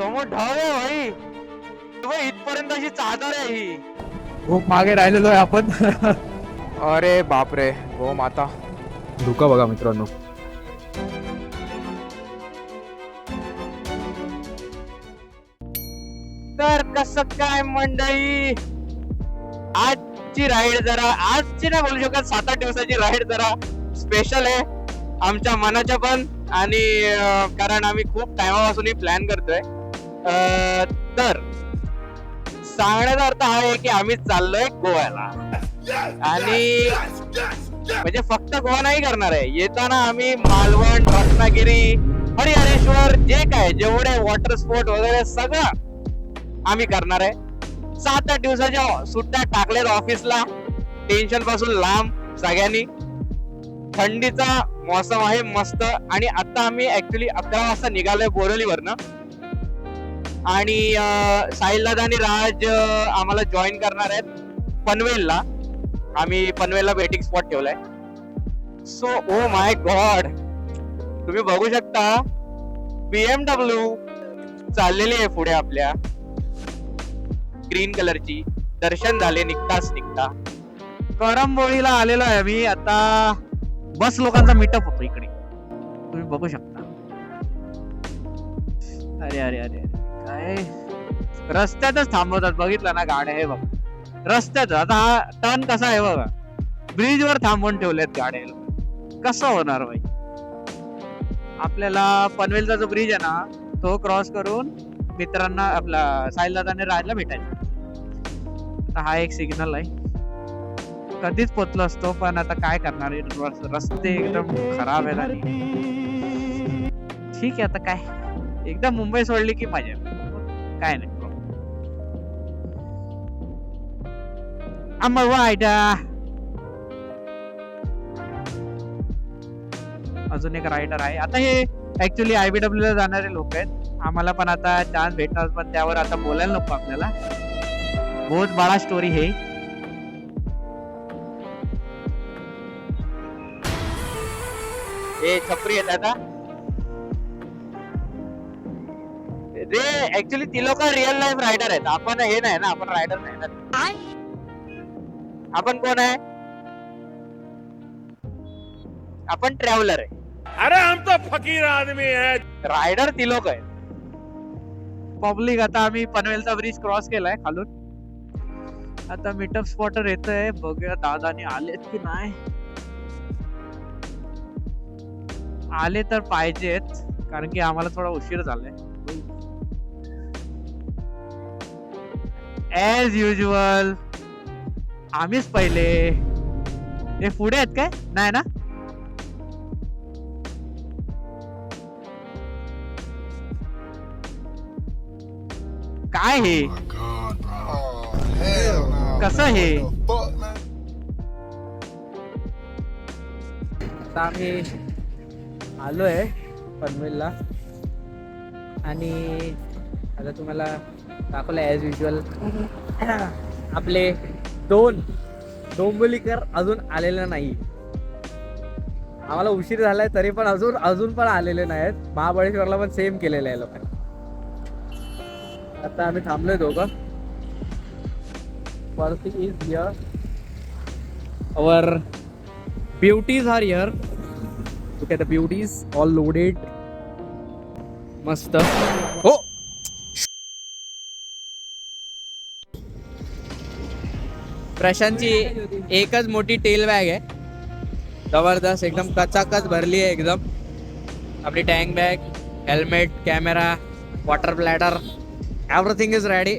समोर ढाव आहे भाई, बघ इथपर्यंत अशी चादर आहे ही. खूप मागे राहिलेलो आहे आपण. अरे बापरे, गो माता. धुका बघा मित्रांनो. तर कसं काय मंडळी, आजची राईड जरा, आजची नाही बोलू शकत, 7-8 दिवसाची राईड जरा स्पेशल आहे आमच्या मनाच्या पण, आणि कारण आम्ही खूप टाइमापासून ही प्लॅन करतोय. तर सांगण्याचा अर्थ हा आहे की आम्ही चाललोय गोव्याला, आणि म्हणजे फक्त गोवा नाही करणार आहे. येताना आम्ही मालवण, रत्नागिरी, हरिहरेश्वर, जे काय जेवढे वॉटर स्पोर्ट वगैरे सगळं आम्ही करणार आहे. 7-8 दिवसाच्या सुट्ट्या टाकल्यात ऑफिसला, टेन्शन पासून लांब सगळ्यांनी. थंडीचा मौसम आहे मस्त, आणि आता आम्ही ऍक्च्युली 11 वाजता निघालोय बोरिवलीवरनं, आणि साहिल दादा आणि राज आम्हाला जॉईन करणार आहेत पनवेलला. आम्ही पनवेलला वेटिंग स्पॉट ठेवलाय. सो ओ माय गॉड, तुम्ही बघू शकता BMW चाललेली आहे पुढे आपल्या, ग्रीन कलरची. दर्शन झाले निघताच निघता. करंबोळीला आलेलो आहे मी आता. बस लोकांचा मीटअप होतो इकडे, तुम्ही बघू शकता. अरे अरे अरे काय रस्त्यातच थांबवतात, बघितलं ना गाड्या, हे बघ रस्त्यात. आता हा टर्न कसा आहे बघा, ब्रिज वर थांबवून ठेवलेत गाड्या. कसं होणार भाई? आपल्याला पनवेलचा जो ब्रिज आहे ना, तो क्रॉस करून मित्रांना, आपला साहिल दादाने राजला भेटायचं. आता हा एक सिग्नल आहे, कधीच पोचलो असतो, पण आता काय करणार, रस्ते एकदम खराब आहेत. आणि ठीक आहे, आता काय, एकदा मुंबई सोडली की मजा, काय नाही. अजून एक रायडर आहे. आता हे ऍक्च्युली IBW ला जाणारे लोक आहेत. आम्हाला पण आता चान्स भेटणार, पण त्यावर आता बोलायला नको आपल्याला. बहुत बडा स्टोरी है. हे छपरी आहेत आता रे. ऍक्च्युली ती लोक रिअल लाईफ रायडर आहेत, आपण हे नाही ना, आपण रायडर नाही ना. आपण कोण आहे? आपण ट्रॅव्हलर आहे. अरे हम तो फकीर आदमी है. रायडर ती लोक आहेत. पब्लिक, आता आम्ही पनवेलचा ब्रिज क्रॉस केलाय खालून. आता मीटअप स्पॉटर येतोय, बघूया दादानी आलेत की नाही. आले तर पाहिजेत, कारण की आम्हाला थोडा उशीर झालाय. ऍज युजल आम्हीच पहिले. हे पुढे आहेत काय? नाही ना. काय हे, कसं हे? आता आम्ही आलोय पनवेलला, आणि आता तुम्हाला दाखवलं ॲज युजल. आपले 2 डोंबिवलीकर अजून आलेले नाही. आम्हाला उशीर झालाय तरी पण अजून पण आलेले नाहीत. महाबळेश्वरला पण सेम केलेलं आहे लोकांनी. आता आम्ही थांबलोय दोघं. वरती is here, our beauties are here. Look at the beauties, all loaded, मस्त. हो, प्रशांतची एकच मोठी टेल बॅग आहे, जबरदस्त एकदम कचाकच भरली आहे एकदम. आपली tank bag, helmet, camera, water bladder, everything is ready.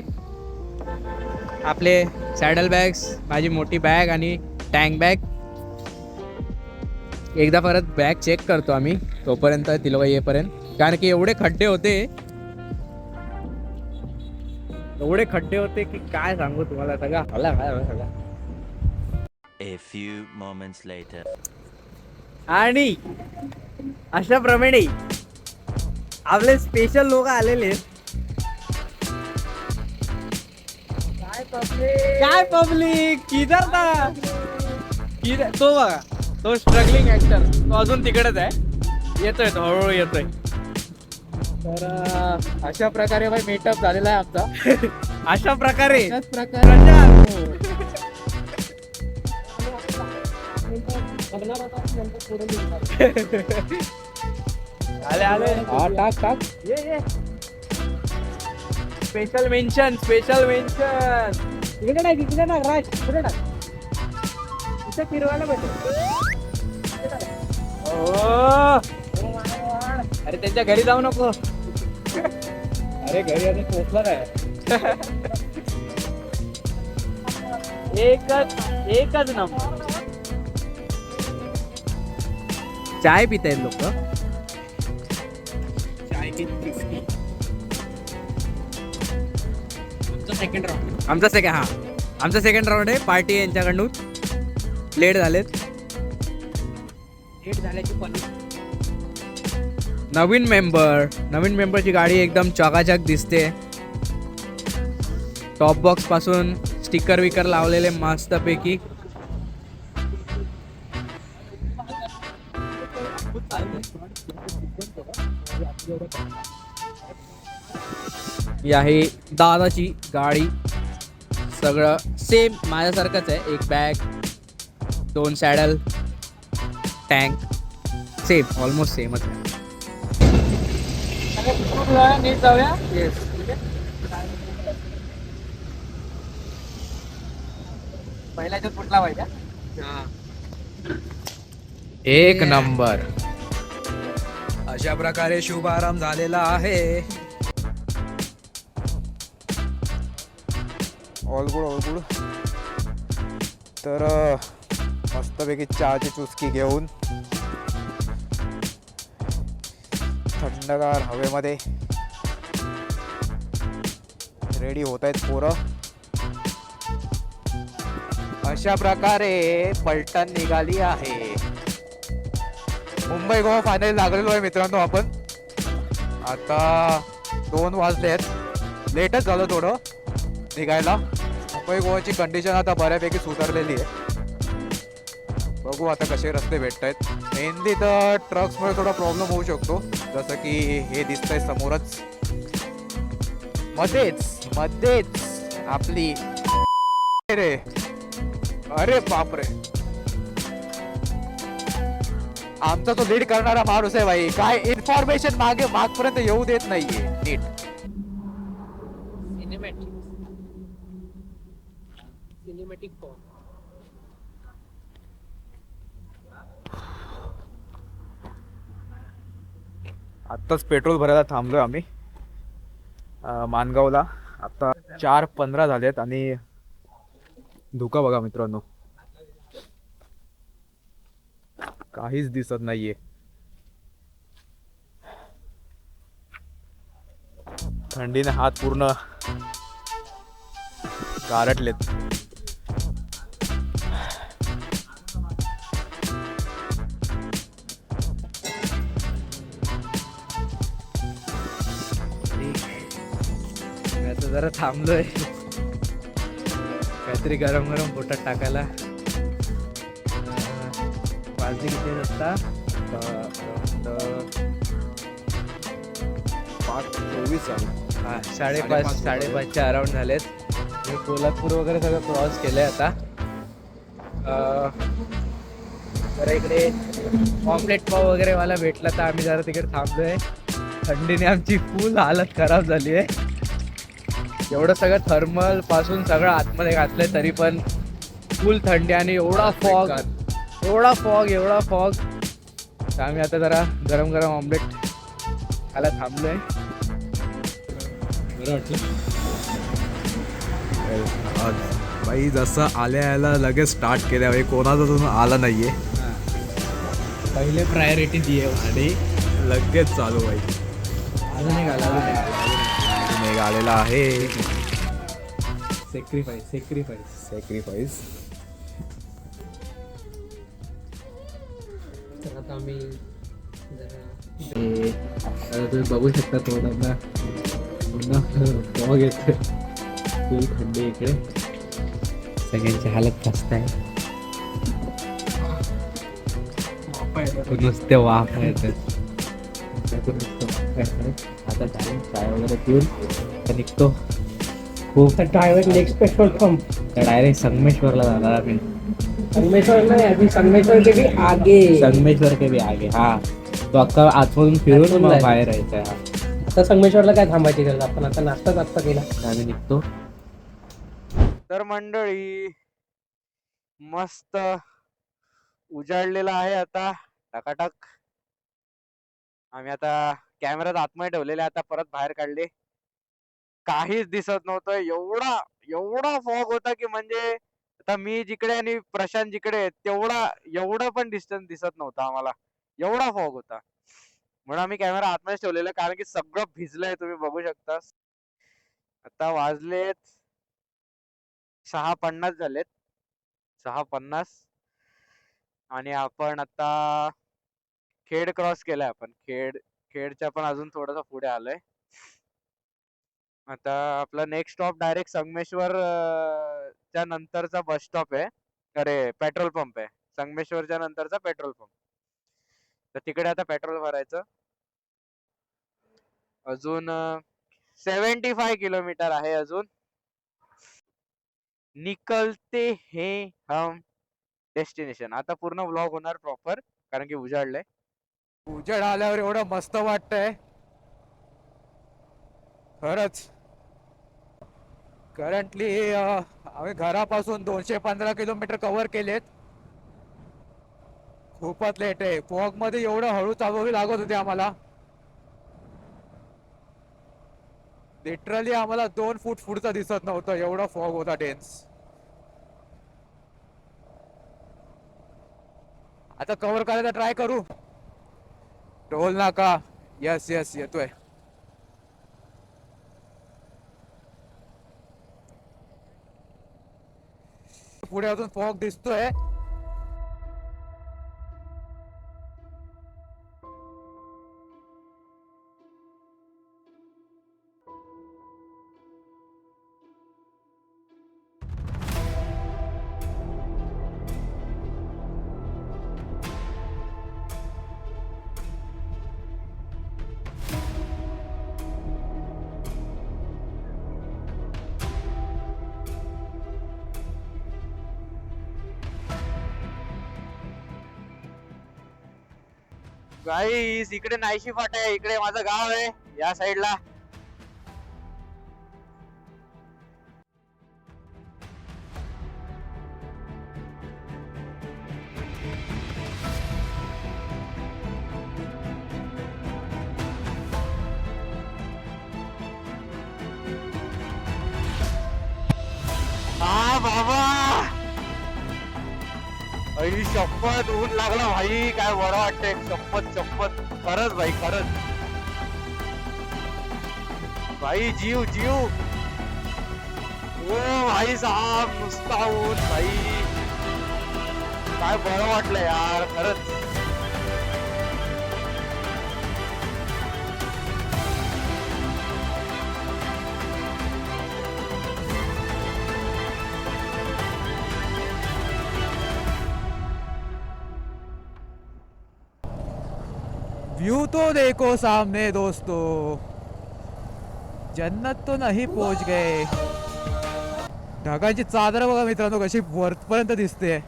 आपले सॅडल बॅग्स, माझी मोठी बॅग आणि टँक बॅग. एकदा परत बॅग चेक करतो आम्ही तोपर्यंत, ती लोक येईपर्यंत, कारण की एवढे खड्डे होते की काय सांगू तुम्हाला. सगळं A few moments later. आणि अशा प्रमाणे आपले स्पेशल लोक आलेले. काय पब्लिक किधर था? तो बघा, तो स्ट्रगलिंग ऍक्टर, तो अजून तिकडेच आहे. येतोय तो, हळूहळू येतोय. तर अशा प्रकारे भाई मेटअप झालेला आहे आमचा. अशा प्रकारे त्याच प्रकारे आले आले. हा, टाक ये स्पेशल मेन्शन इकडे ना राज इकडे ना इथे फिरवायला पाहिजे. अरे त्यांच्या घरी जाऊ नको. अरे घरी आता पोहोचला नाही. एकच नंबर. चाय पित आहेत लोक. आमचा सेकंड राऊंड आहे. पार्टी यांच्याकडून लेट झालेत. लेट झाल्याची पण नवीन मेंबरची गाडी एकदम चकाचक दिसते. टॉप बॉक्स पासून स्टिकर विकर लावलेले मस्त पैकी. ही आहे दादाची गाडी. सगळं सेम माझ्यासारखंच आहे. एक bag, 2 saddle, tank, same almost सेमच आहे. नीट जाऊया. पहिल्याच्यात कुठला पाहिजे. एक नंबर. अशा प्रकारे शुभारंभ झालेला आहे. All good. तर मस्तपैकी चहाची चुस्की घेऊन थंडगार हवेमध्ये रेडी होत आहेत पोरं. अशा प्रकारे पलटण निघाली आहे. मुंबई गोवा फायनल लागलेलो आहे मित्रांनो. आपण आता 2 वाजले आहेत. लेटच झालं थोडं निघायला. मुंबई गोवाची कंडिशन आता बऱ्यापैकी सुधारलेली आहे. बघू आता कसे रस्ते भेटत आहेत. मेनली तर ट्रक्समुळे थोडा प्रॉब्लेम होऊ शकतो. जसं की हे दिसतंय समोरच. मध्येच आपली रे. अरे बापरे, आमचा तो लीड करणारा माणूस आहे भाई. काय इन्फॉर्मेशन मागपर्यंत येऊ देत नाहीये नीट. Cinematic form. आत्ताच पेट्रोल भरायला थांबलोय आम्ही मानगावला. आता 4:15 झालेत आणि धुका बघा मित्रांनो, काहीच दिसत नाहीये. थंडीने हात पूर्ण गारटलेत. आता जरा थांबलोय काहीतरी गरम पोटात टाकायला. वाजले किती वाजता? 5:24 हा, 5:30च्या अराउंड झालेत. मी कोल्हापूर वगैरे सगळं क्रॉस केलंय आता. जरा इकडे ऑमलेट पाव वगैरे मला भेटला तर आम्ही जरा तिकडे थांबलोय. थंडीने आमची फुल हालत खराब झाली आहे. एवढं सगळं थर्मल पासून सगळं आतमध्ये घातलंय तरी पण फुल थंडी आणि एवढा फॉग. तर आम्ही आता जरा गरम ऑमलेट खायला थांबलोय. बरं वाटलं बाई. जसं यायला लगेच स्टार्ट केल्या भाई. कोणाचा अजून आला नाहीये. पहिले प्रायोरिटी दिये आणि लगेच चालू बाई. अजून एक आलेला आहे. सॅक्रिफाईस. तर आता आम्ही आता तुम्ही बघू शकता थोडा पूर्ण फॉग येतोय. फुल थंडी इकडे. सगळ्यांची हालत खस्त आहे. नुसते वाफ येतात. आता जाऊन चाय वगैरे पिऊन तर निघतो. खूप direct next petrol pump direct संगमेश्वरला जाणार आम्ही. संगमेश्वर नाही, अभी संगमेश्वर के भी आगे. संगमेश्वर के भी आगे. हा, तो अख्खा आतमधून फिरून आतमधून मग जायचं. बाहेर यायचं आहे. आता संगमेश्वरला काय थांबायची गरज, आपण आता नाश्ता केला. आम्ही निघतो. तर मंडळी मस्त उजाडलेला आहे आता टकाटक. आम्ही आता कॅमेरात आतमध्ये ठेवलेले, आता परत बाहेर काढले. काहीच दिसत नव्हतं. एवढा एवढा फॉग होता की म्हणजे आता मी जिकडे आणि प्रशांत जिकडे एवढा पण डिस्टन्स दिसत नव्हता आम्हाला. एवढा फॉग होता. म्हणून आम्ही कॅमेरा आतमध्येच ठेवलेला, कारण की सगळं भिजलंय, तुम्ही बघू शकता. आता वाजलेत 6:50 झालेत. 6:50 आणि आपण आता खेड क्रॉस केलाय. आपण खेडच्या पण अजून थोडासा पुढे आलोय. आता आपला नेक्स्ट स्टॉप डायरेक्ट संगमेश्वर च्या नंतरचा बस स्टॉप आहे. अरे पेट्रोल पंप आहे. संगमेश्वरच्या नंतरचा पेट्रोल पंप. तर तिकडे आता पेट्रोल भरायचं. अजून 75 किलोमीटर आहे अजून. निकलते हे हम डेस्टिनेशन. आता पूर्ण व्लॉग होणार प्रॉपर, कारण की उजाडलंय. उजेड आल्यावर एवढं मस्त वाटतंय खरंच. करंटली आम्ही घरापासून 215 किलोमीटर कव्हर केलेत. खूपच लेट आहे. फॉग मध्ये एवढं हळू चालवावी लागत होती आम्हाला. लिटरली आम्हाला 2 फूट पुढचं दिसत नव्हतं, एवढा फॉग होता डेन्स. आता कव्हर करायचा ट्राय करू. टोल नाका. यस यस येतोय. पुढे अजून फॉग दिसतोय. गाईस इकडे नाईशी फाटा आहे. इकडे माझं गाव आहे या साईडला. हा बाबा, आई शपथ ऊन लागला भाई. काय बरं वाटतंय. शपथ शपथ खरंच भाई, खरंच भाई. जीव जीव. ओ भाई साहब, नुसता ऊन भाई. काय बरं वाटलं यार खरंच. व्यू तो देखो सामने दोस्तों, जन्नत तो नहीं पहुंच गए. ढगाची चादर बघा मित्रांनो कशी वरपर्यंत दिसते.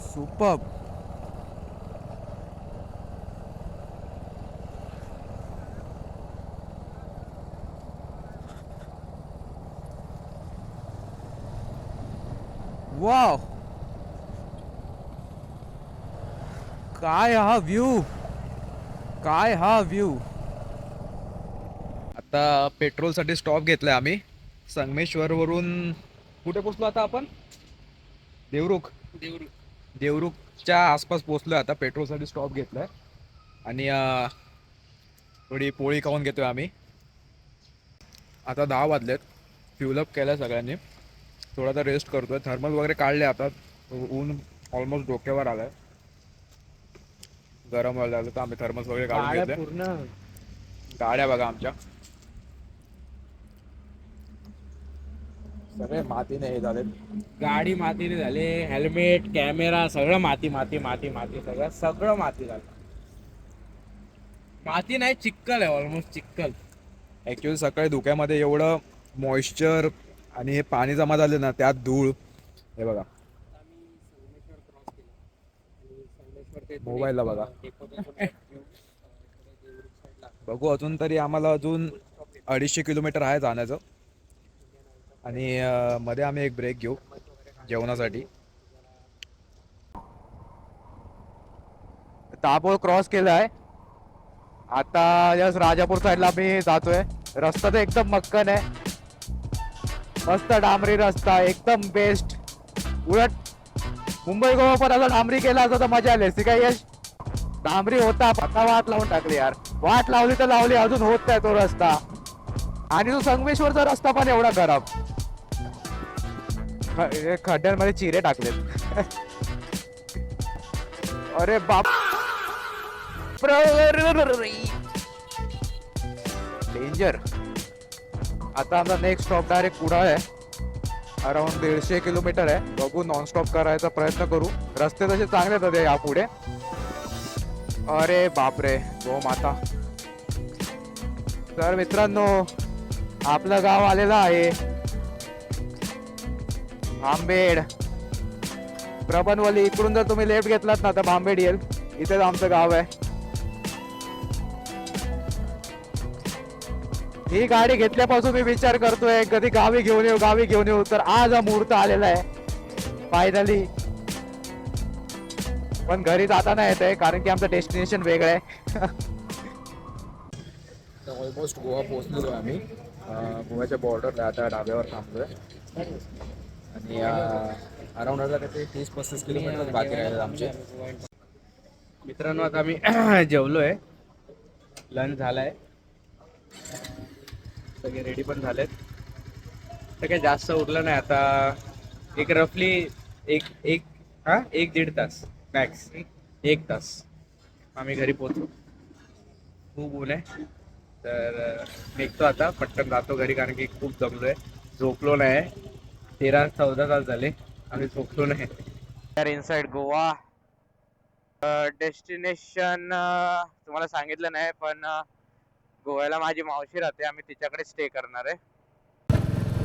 सुपर्ब. वाव, काय हा व्ह्यू, काय हा व्ह्यू. आता पेट्रोलसाठी स्टॉप घेतलाय आम्ही. संगमेश्वर वरून कुठे पोचलो आता आपण? देवरुख. देवरुखच्या आसपास पोचलोय आता. पेट्रोलसाठी स्टॉप घेतलाय आणि थोडी पोळी खाऊन घेतोय आम्ही. आता 10 वाजलेत. फ्युलअप केलाय सगळ्यांनी. थोडासा रेस्ट करतोय. थर्मल वगैरे काढले. आता ऊन ऑलमोस्ट डोक्यावर आलाय. गरम व्हायला लागलं तर आम्ही थर्मल्स वगैरे काढून घेतले. पूर्ण गाड्या बघा आमच्या. सगळे मातीने हे झाले. गाडी मातीने झाले, हेल्मेट कॅमेरा सगळं माती माती माती माती सगळं माती झालं. माती नाही, चिक्कल आहे, ऑलमोस्ट चिक्कल. ॲक्च्युली सकाळी धुक्यामध्ये एवढं मॉइश्चर आणि हे पाणी जमा झाले ना, त्यात धूळ. हे बघा मोबाईलला बघा. बघू अजून तरी आम्हाला अजून 250 किलोमीटर आहे जाण्याचं. आणि मध्ये आम्ही एक ब्रेक घेऊ जेवणासाठी. दाभोळ क्रॉस केलाय. आता जस्ट राजापूर साईडला आम्ही जातोय. रस्ता तर एकदम मक्कन आहे, मस्त डांबरी रस्ता, एकदम बेस्ट. उलट मुंबई गोवा पण असा डांबरी केला असता तर मजा आली असती. काय यश, डांबरी होता, आता वाट लावून टाकली यार. वाट लावली तर लावली, अजून होत नाही तो रस्ता. आणि तो संगमेश्वरचा रस्ता पण एवढा खराब, खड्ड्यांमध्ये चिरे टाकलेत. अरे बाप, डेंजर. आता आमचा नेक्स्ट स्टॉप डायरेक्ट कुडाळ आहे. अराउंड 150 किलोमीटर आहे. बघू, नॉनस्टॉप करायचा प्रयत्न करू. रस्ते तसे चांगले होते यापुढे. अरे बापरे, गो माता. तर मित्रांनो, आपलं गाव आलेलं आहे भांबेड, प्रबनवली. इकडून जर तुम्ही लेफ्ट घेतलात ना तर भांबेड येईल. इथेच आमचं गाव आहे. ही गाडी घेतल्यापासून मी विचार करतोय कधी गावी घेऊन येऊ, गावी घेऊन येऊ. तर आज हा मुहूर्त आलेला आहे फायनली. पण घरी जाताना येत आहे कारण की आमचं डेस्टिनेशन वेगळं आहे. ऑलमोस्ट गोवा पोहोचलेलो आहे आम्ही. गोव्याच्या बॉर्डरला आता डाब्यावर थांबलोय. आणि अराउंड आता ते 30-35 किलोमीटर बाकी राहिले आमचे. मित्रांनो, आता आम्ही जेवलोय, लंच झालाय, सगळे रेडी पण झालेत. तर काही जास्त उरलं नाही आता. एक रफली एक 1-1.5 तास मॅक्स, 1 तास आम्ही घरी पोहोचू. खूप ऊन आहे, तर निघतो आता, पटकन जातो घरी कारण की खूप जमलोय. झोपलो नाही, 13-14 तास झाले आम्ही झोपलो नाही. इनसाइड गोवा. डेस्टिनेशन तुम्हाला सांगितलं नाही, पण गोव्याला माझी मावशी राहते, आम्ही तिच्याकडे स्टे करणार आहे.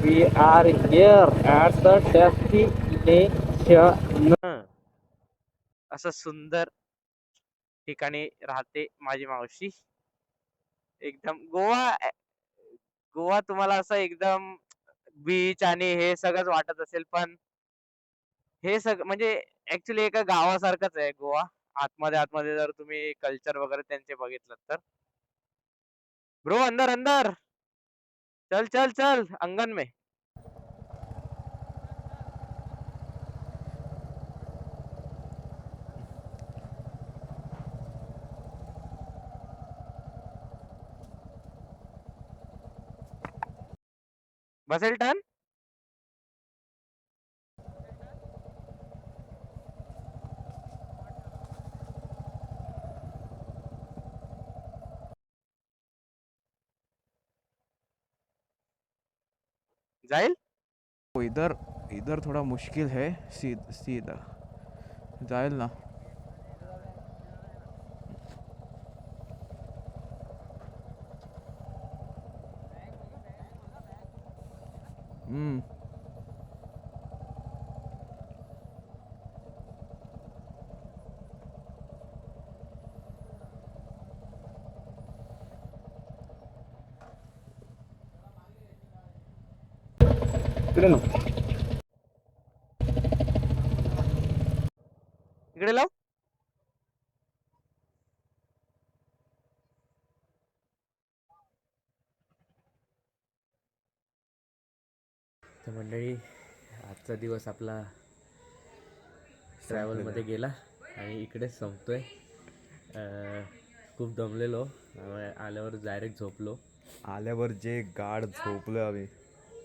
We are here at the destination. असं सुंदर ठिकाणी राहते माझी मावशी. एकदम गोवा तुम्हाला असं एकदम बीच आणि हे सगळंच वाटत असेल, पण हे सगळं म्हणजे ऍक्च्युली एका गावासारखंच आहे गोवा. आतमध्ये जर तुम्ही कल्चर वगैरे त्यांचे बघितलं तर. ब्रो, अंदर अंदर, चल चल चल अंगन में. बसेल टन. जाईल. इधर इधर थोड़ा मुश्किल है. सीधा जाएल ना. इकडे लाव. तर मंडळी, आजचा दिवस आपला ट्रॅव्हलमध्ये गेला आणि इकडेच संपतोय. खूप दमलेलो, आल्यावर डायरेक्ट झोपलो. आल्यावर जे गाढ झोपलो आम्ही,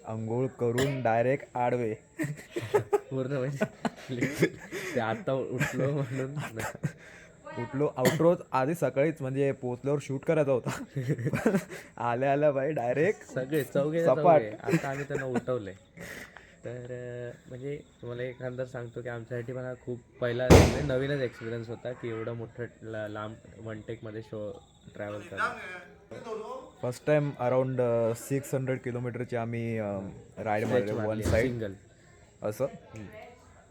अंघोळ करून डायरेक्ट आडवे. पूर्ण म्हणजे ते आता उठलो म्हणून उठलो. आउटरो आधी सकाळीच म्हणजे पोचल्यावर शूट करायचा होता. आल्या बाई डायरेक्ट सगळे चौघे सपाट. आता आम्ही त्यांना उठवलंय. तर म्हणजे तुम्हाला एखादा सांगतो की आमच्यासाठी पण हा खूप पहिला म्हणजे नवीनच एक्सपिरियन्स होता की एवढं मोठं लांब 1 टेकमध्ये शो ट्रॅव्हल करणं. फर्स्ट टाइम अराउंड 600 किलोमीटरची आम्ही राईड मारले वन साईड सिंगल. असं.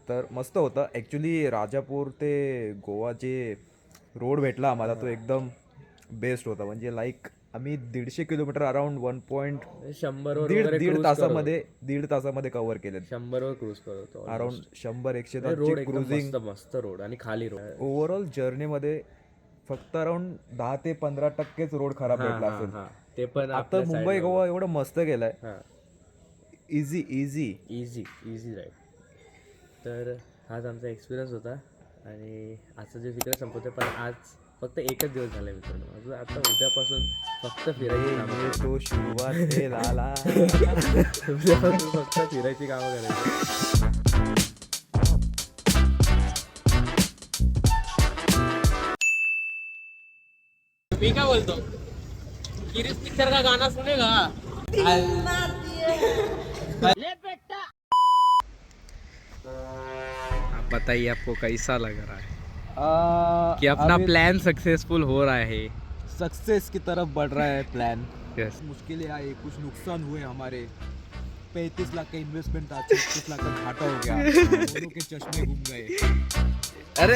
तर मस्त होतं ॲक्च्युली. राजापूर ते गोवा जे रोड भेटला आम्हाला तो एकदम बेस्ट होता. म्हणजे लाईक आम्ही 150 किलोमीटर अराउंड 100 दीड तासामध्ये कव्हर केले. 100 क्रूज करतो अराउंड 100-110 रोड एकदम क्रुझिंग. मस्त रोड आणि खाली रोड. ओव्हरऑल जर्नीमध्ये फक्त अराउंड 10 ते 15% रोड खराब भेटला असेल. ते पण आता मुंबई गोवा एवढं मस्त गेलाय. Easy easy ride. तर हाच आमचा एक्सपिरियन्स होता आणि आजचं जे तिकडे संपवते. पण आज फक्त एकच दिवस झाला मित्रांनो. अजून आता उद्यापासून फक्त फिरायची कामं तो सुरुवात हे लाला. उद्यापासून फक्त फिरायची कामं करायची. मी काय बोलतो, गिरीश पिक्चर का गाना सुनेगा? आप बताइए आपको कैसा लग रहा है कि अपना प्लान सक्सेसफुल हो रहा है? सक्सेस की तरफ बढ़ रहा है प्लान. यस. मुश्किलें आई, कुछ नुकसान हुए हमारे. 35 लाख का इन्वेस्टमेंट था, 36 लाख का घाटा हो गया. दोनों के चश्मे घूम गए. अरे